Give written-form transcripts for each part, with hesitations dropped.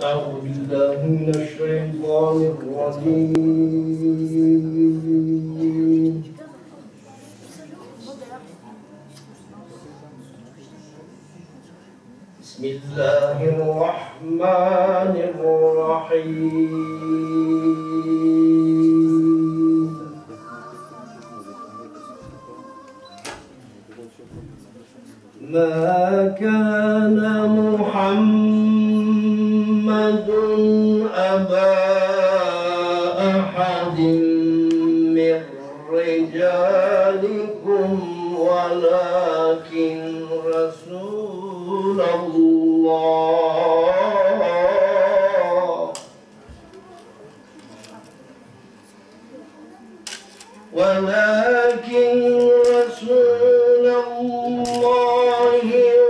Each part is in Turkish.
أعوذ بالله من الشيطان الرجيم. بسم الله الرحمن الرحيم. ما كان محمد أبا أحد من رجالكم ولكن رسول الله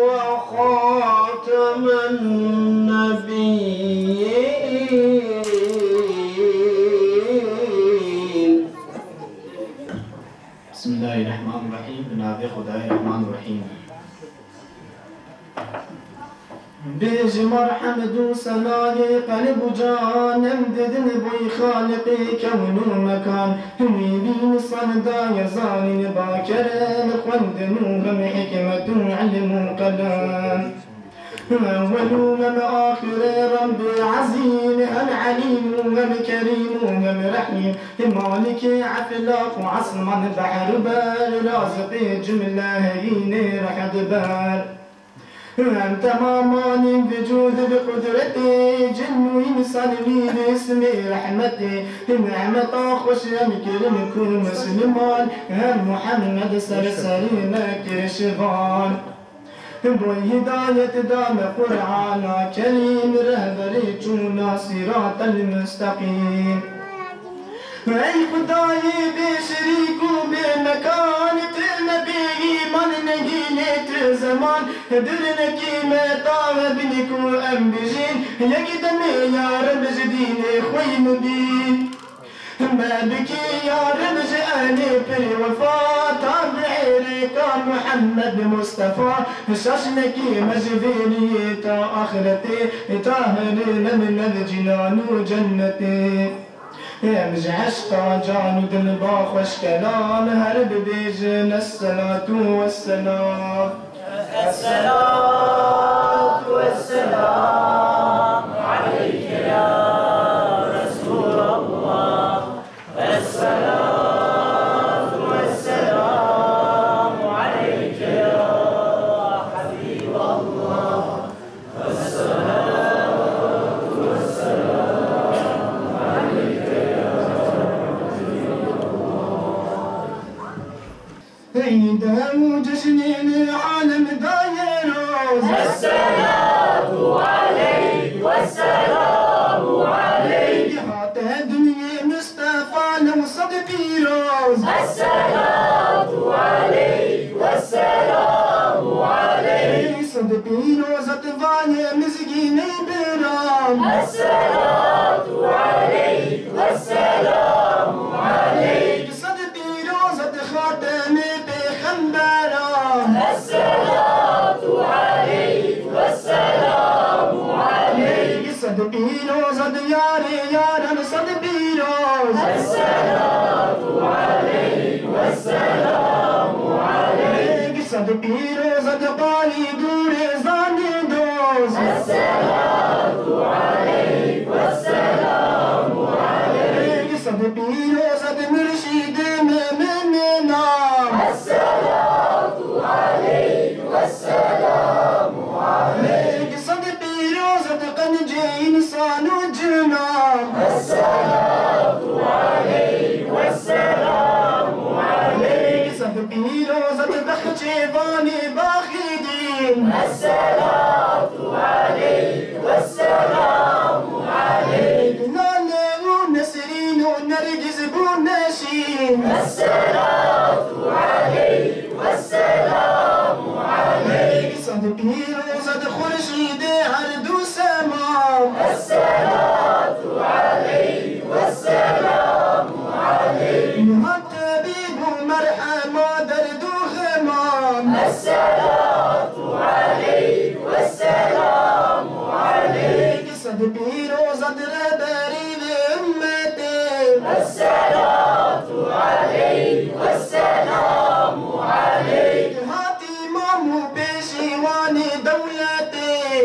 وخاتم النبيين. بسم الله الرحمن الرحيم. بنام خدای الرحمن الرحیم. بیج مرحمد و سنای قلب و جانم ددن بوی خالقی کون و مکان میبین صندای زانین باکرم خوندن و غم حکمت و علم و قلم أول ومن آخر رب عظيم العليم ومن كريم ومن رحيم مالك عفلاق وعصم بحر بال رازق جملة هين رحد بال أنت ماماني بجود بقدرتي جن وإنسان باسم رحمتي نعمة خوش مكرم كل مسلمان محمد سرسرينا كرشفان بوی هدایت دام قرآن کریم رهبری چونا صراط المستقیم ای خدای بے شریک و بے مکان تو نبی ایمان نہیں لیت زمان در نکی میں طاغب نکو انبجین یک دم یا رب جدین خوی مبین ما بكي يا رمز أهلي في الوفاة تابعي ريكا محمد مصطفى شاشنكي مجفيني تا آخرتي تاهرين من الجنان وجنتي يمج عشقا جان دل باخوش كلام هرب بيجن الصلاة والسلام الصلاة والسلام عليك يا رسول الله. الصلاة والسلام عليك يا حبيب الله. الصلاة والسلام عليك يا حبيب الله. عيدهم جشنين العالم داير الصلاة عليك والسلام عليك الصلاة عليك والسلام عليك صدقي روزة فاني مسكيني برام الصلاة عليك والسلام عليك صدقي روزة خاتمي بخنبرام الصلاة عليك والسلام عليك صدقي روزة ياري يارن صدقي روزة الصلاة عليك والسلام عليك صدقي روزة قالي دوري زاني دوز الصلاة عليك والسلام عليك صدقي روزة مرشد مؤمنا الصلاة عليك والسلام عليك صدقي روزة قنجي إنسان وجنان الصلاة عليك والسلام عليك صدقي روزة بخشي فاني باخدين الصلاة عليك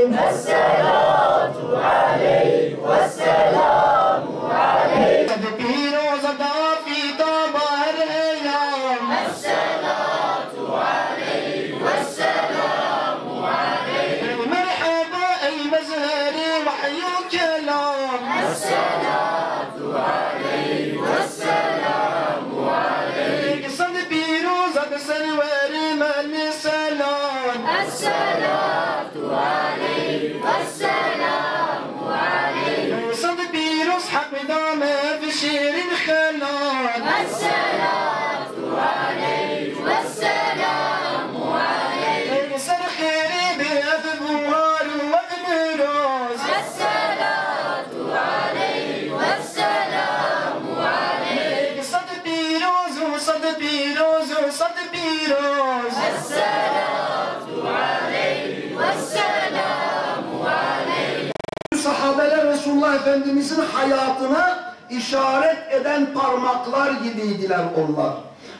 Esselatu aleyh ve selamu aleyh. Pirozada fida bareyam. Esselatu aleyh ve selamu aleyh. Merhaba ey mezheri vahyu kelam. Esselatu aleyh ve selamu aleyh. Sad pirozada serveri mani selam. Esselatu aleyh ve selamu aleyh. Sad piroz hak dame fi şirin khalan. Esselatu aleyh ve selamu aleyh. Sar khiri bi afbuhar ve miroz. Esselatu aleyh ve selamu aleyh. Sad piroz, sad piroz, sad piroz. Esselatu aleyh ve selamu aleyh. Sahabeler Resulullah Efendimizin hayatına işaret eden parmaklar gibiydiler onlar.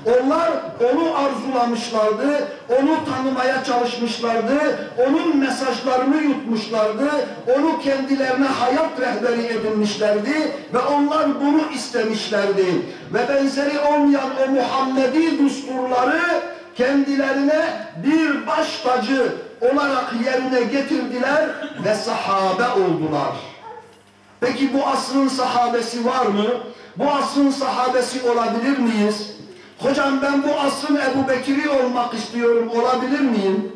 Onlar onu arzulamışlardı, onu tanımaya çalışmışlardı, onun mesajlarını yutmuşlardı, onu kendilerine hayat rehberi edinmişlerdi ve onlar bunu istemişlerdi. Ve benzeri olmayan o Muhammedi düsturları kendilerine bir baş tacı olarak yerine getirdiler ve sahabe oldular. Peki bu asrın sahabesi var mı? Bu asrın sahabesi olabilir miyiz? Hocam ben bu asrın Ebu Bekir'i olmak istiyorum, olabilir miyim?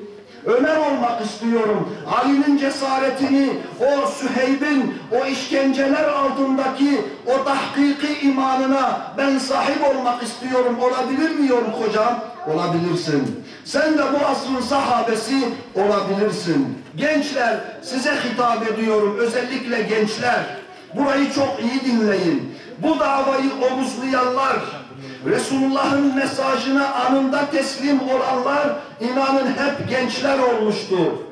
Ömer olmak istiyorum. Ali'nin cesaretini, o Süheyb'in, o işkenceler altındaki o tahkiki imanına ben sahip olmak istiyorum. Olabilir miyim hocam? Olabilirsin. Sen de bu asrın sahabesi olabilirsin. Gençler, size hitap ediyorum. Özellikle gençler. Burayı çok iyi dinleyin. Bu davayı omuzlayanlar, Resulullah'ın mesajına anında teslim olanlar, inanın hep gençler olmuştu.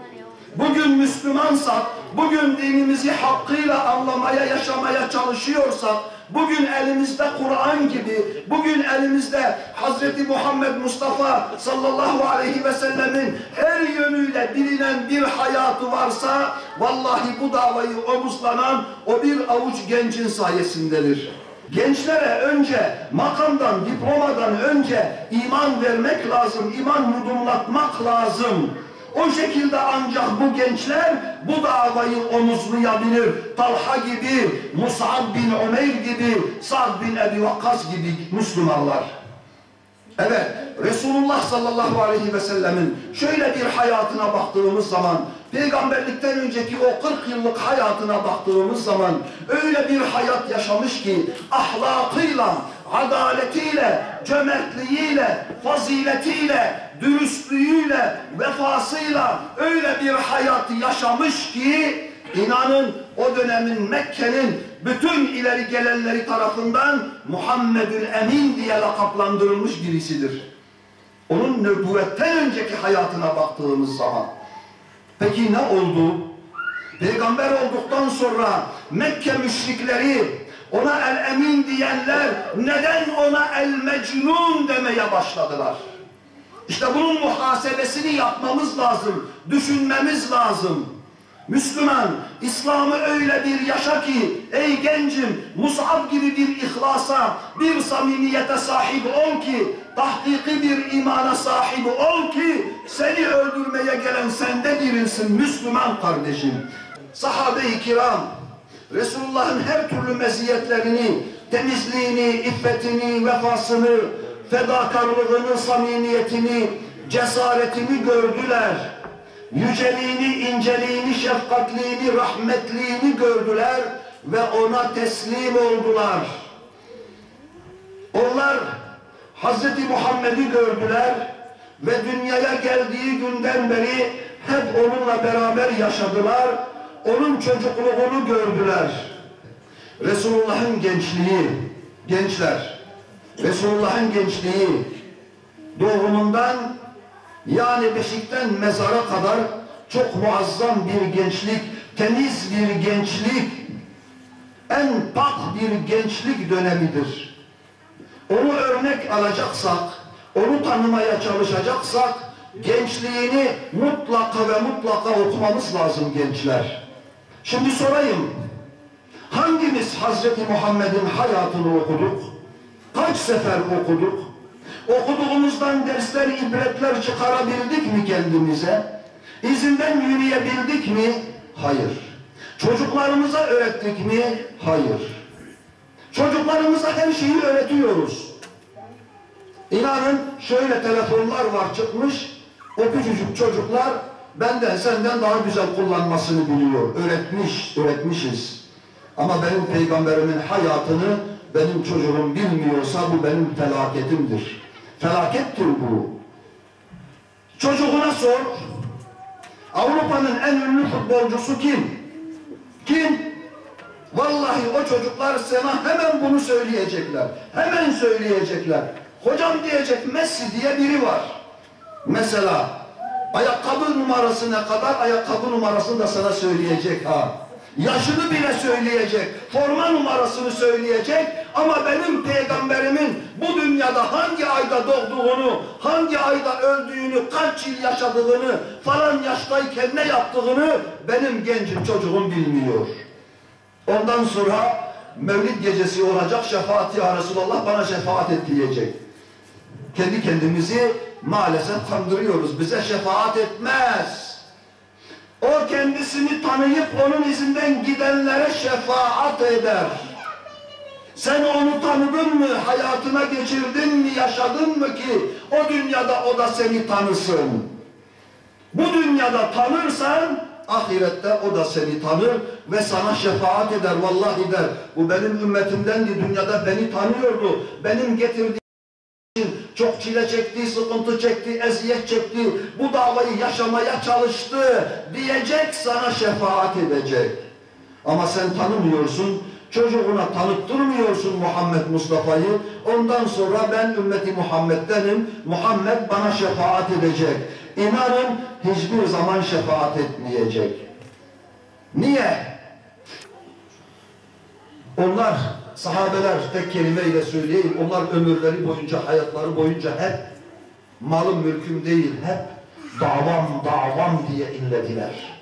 Bugün Müslümansak, bugün dinimizi hakkıyla anlamaya, yaşamaya çalışıyorsak, bugün elimizde Kur'an gibi, bugün elimizde Hz. Muhammed Mustafa sallallahu aleyhi ve sellemin her yönüyle bilinen bir hayatı varsa, vallahi bu davayı omuzlanan o bir avuç gencin sayesindedir. Gençlere önce makamdan, diplomadan önce iman vermek lazım, iman yudumlatmak lazım. O şekilde ancak bu gençler bu davayı omuzlayabilir. Talha gibi, Mus'ab bin Umeyr gibi, Sa'd bin Ebi Vakkas gibi Müslümanlar. Evet, Resulullah sallallahu aleyhi ve sellemin şöyle bir hayatına baktığımız zaman, peygamberlikten önceki o 40 yıllık hayatına baktığımız zaman öyle bir hayat yaşamış ki ahlakıyla, adaletiyle, cömertliğiyle, faziletiyle, dürüstlüğüyle, vefasıyla öyle bir hayatı yaşamış ki inanın o dönemin Mekke'nin bütün ileri gelenleri tarafından Muhammedül Emin diye lakaplandırılmış birisidir. Onun nübüvvetten önceki hayatına baktığımız zaman. Peki ne oldu? Peygamber olduktan sonra Mekke müşrikleri, ona el-emin diyenler neden ona el-mecnun demeye başladılar? İşte bunun muhasebesini yapmamız lazım, düşünmemiz lazım. Müslüman, İslam'ı öyle bir yaşa ki, ey gencim, Mus'ab gibi bir ihlasa, bir samimiyete sahip ol ki, tahkiki bir imana sahip ol ki, seni öldürmeye gelen sende dirilsin Müslüman kardeşim. Sahabe-i kiram, Resulullah'ın her türlü meziyetlerini, temizliğini, iffetini, vefasını, fedakarlığını, samimiyetini, cesaretini gördüler. Yüceliğini, inceliğini, şefkatliğini, rahmetliğini gördüler ve ona teslim oldular. Onlar Hz. Muhammed'i gördüler ve dünyaya geldiği günden beri hep onunla beraber yaşadılar. Onun çocukluğunu gördüler. Resulullah'ın gençliği, gençler, Resulullah'ın gençliği doğumundan, yani beşikten mezara kadar çok muazzam bir gençlik, temiz bir gençlik, en pak bir gençlik dönemidir. Onu örnek alacaksak, onu tanımaya çalışacaksak, gençliğini mutlaka ve mutlaka okumamız lazım gençler. Şimdi sorayım, hangimiz Hazreti Muhammed'in hayatını okuduk? Kaç sefer okuduk? Okuduğumuzdan dersler, ibretler çıkarabildik mi kendimize? İzinden yürüyebildik mi? Hayır. Çocuklarımıza öğrettik mi? Hayır. Çocuklarımıza her şeyi öğretiyoruz. İnanın şöyle telefonlar var çıkmış, o küçücük çocuklar benden senden daha güzel kullanmasını biliyor. Öğretmişiz. Ama benim peygamberimin hayatını benim çocuğum bilmiyorsa bu benim felaketimdir. Felakettir bu. Çocuğuna sor, Avrupa'nın en ünlü futbolcusu kim? Kim? Vallahi o çocuklar sana hemen bunu söyleyecekler. Hemen söyleyecekler. Hocam diyecek, Messi diye biri var. Mesela ayakkabı numarası ne kadar, ayakkabı numarasını da sana söyleyecek ha. Yaşını bile söyleyecek, forma numarasını söyleyecek ama benim peygamberimin bu dünyada hangi ayda doğduğunu, hangi ayda öldüğünü, kaç yıl yaşadığını, falan yaştayken ne yaptığını benim gencim çocuğum bilmiyor. Ondan sonra Mevlid gecesi olacak, şefaat ya Resulallah bana şefaat et diyecek. Kendi kendimizi maalesef kandırıyoruz, bize şefaat etmez. O kendisini tanıyıp onun izinden gidenlere şefaat eder. Sen onu tanıdın mı, hayatına geçirdin mi, yaşadın mı ki o dünyada o da seni tanısın. Bu dünyada tanırsan ahirette o da seni tanır ve sana şefaat eder, vallahi der. Bu benim ümmetimdendi, dünyada beni tanıyordu, benim getirdiğim çok çile çekti, sıkıntı çekti, eziyet çekti, bu davayı yaşamaya çalıştı diyecek, sana şefaat edecek. Ama sen tanımıyorsun, çocuğuna tanıttırmıyorsun Muhammed Mustafa'yı, ondan sonra ben ümmeti Muhammed'denim, Muhammed bana şefaat edecek. İnanın hiçbir zaman şefaat etmeyecek. Niye? Onlar, sahabeler tek kelimeyle söyleyeyim, onlar ömürleri boyunca, hayatları boyunca hep malım mülküm değil, hep davam diye inlediler.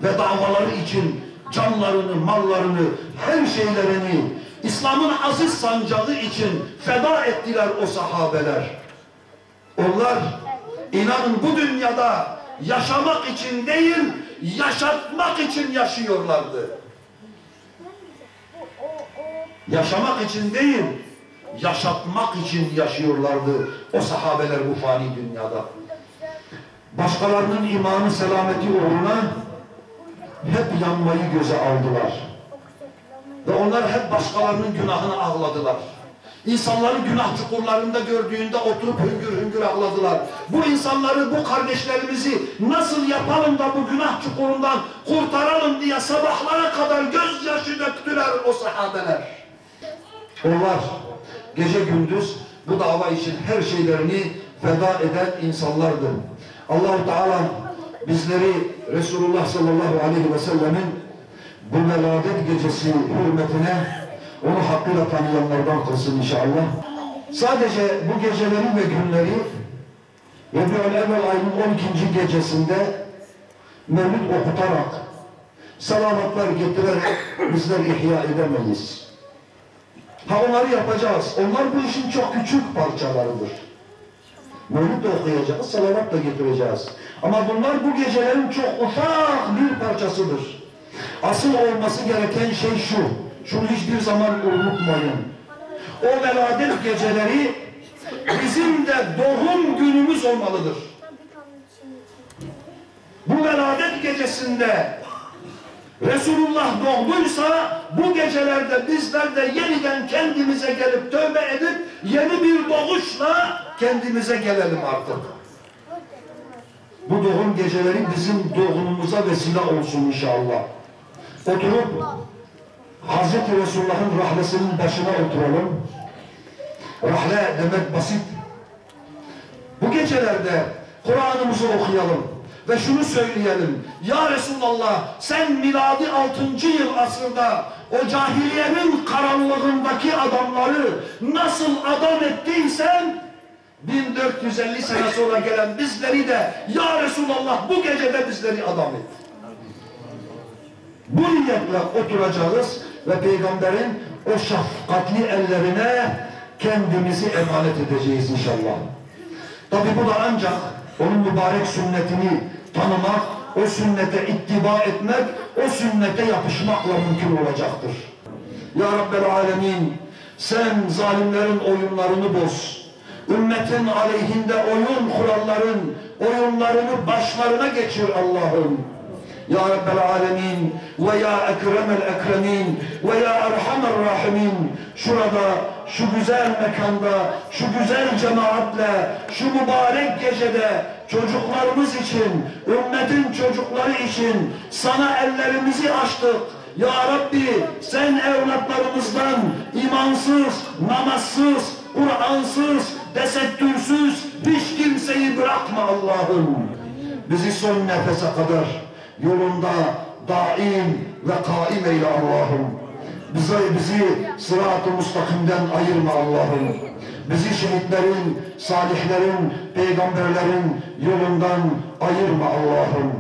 Ve davaları için canlarını, mallarını, her şeylerini İslam'ın aziz sancağı için feda ettiler o sahabeler. Onlar inanın bu dünyada yaşamak için değil, yaşatmak için yaşıyorlardı. Yaşamak için değil, yaşatmak için yaşıyorlardı o sahabeler bu fani dünyada. Başkalarının imanı selameti uğruna hep yanmayı göze aldılar. Ve onlar hep başkalarının günahını ağladılar. İnsanları günah çukurlarında gördüğünde oturup hüngür hüngür ağladılar. Bu insanları, bu kardeşlerimizi nasıl yapalım da bu günah çukurundan kurtaralım diye sabahlara kadar gözyaşı döktüler o sahabeler. Onlar gece gündüz bu dava için her şeylerini feda eden insanlardı. Allah-u Teala bizleri Resulullah sallallahu aleyhi ve sellemin bu veladet gecesi hürmetine onu hakkıyla tanıyanlardan kılsın inşallah. Sadece bu geceleri ve günleri Rabi'ül Evvel ayının 12. gecesinde mevlid okutarak, salavatlar getirerek bizler ihya edemeyiz. Ha onları yapacağız. Onlar bu işin çok küçük parçalarıdır. Mevlid de okuyacağız, salavat da getireceğiz. Ama bunlar bu gecelerin çok ufak bir parçasıdır. Asıl olması gereken şey şu. Şunu hiçbir zaman unutmayın. O veladet geceleri bizim de doğum günümüz olmalıdır. Bu veladet gecesinde Resulullah doğduysa bu gecelerde bizler de yeniden kendimize gelip tövbe edip yeni bir doğuşla kendimize gelelim artık. Bu doğum geceleri bizim doğumumuza vesile olsun inşallah. Oturup Hazreti Resulullah'ın rahlesinin başına oturalım. Rahle demek basit. Bu gecelerde Kur'an'ımızı okuyalım ve şunu söyleyelim. Ya Resulallah, sen miladi 6. yıl asırda o cahiliyenin karanlığındaki adamları nasıl adam ettiysen 1450 sene sonra gelen bizleri de ya Resulallah bu gecede bizleri adam et. Bu niyetle oturacağız ve Peygamberin o şefkatli ellerine kendimizi emanet edeceğiz inşallah. Tabi bu da ancak onun mübarek sünnetini tanımak, o sünnete ittiba etmek, o sünnete yapışmakla mümkün olacaktır. Ya Rabbel Alemin, sen zalimlerin oyunlarını boz. Ümmetin aleyhinde oyunlarını başlarına geçir Allah'ım. Ya Rabbel Alemin ve ya Ekremel Ekremin ve ya Erhamer Rahimin, şurada, şu güzel mekanda, şu güzel cemaatle, şu mübarek gecede çocuklarımız için, ümmetin çocukları için sana ellerimizi açtık. Ya Rabbi, sen evlatlarımızdan imansız, namazsız, Kur'ansız, tesettürsüz hiç kimseyi bırakma Allah'ım. Bizi son nefese kadar yolunda daim ve kaim eyle Allah'ım. Bizi sırat-ı müstakimden ayırma Allah'ım. Bizi şehitlerin, salihlerin, peygamberlerin yolundan ayırma Allah'ım.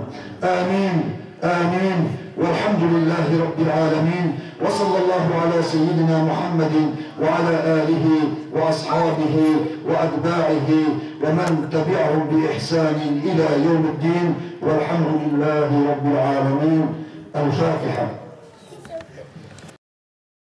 Amin, amin. Velhamdülillahi Rabbil alemin. Ve sallallahu ala seyyidina Muhammedin ve ala alihi ve ashabihi ve etba'ihi ve men tebi'ahum bi ihsanin ila yevmiddin. Velhamdülillahi Rabbil alemin. El-Fatiha.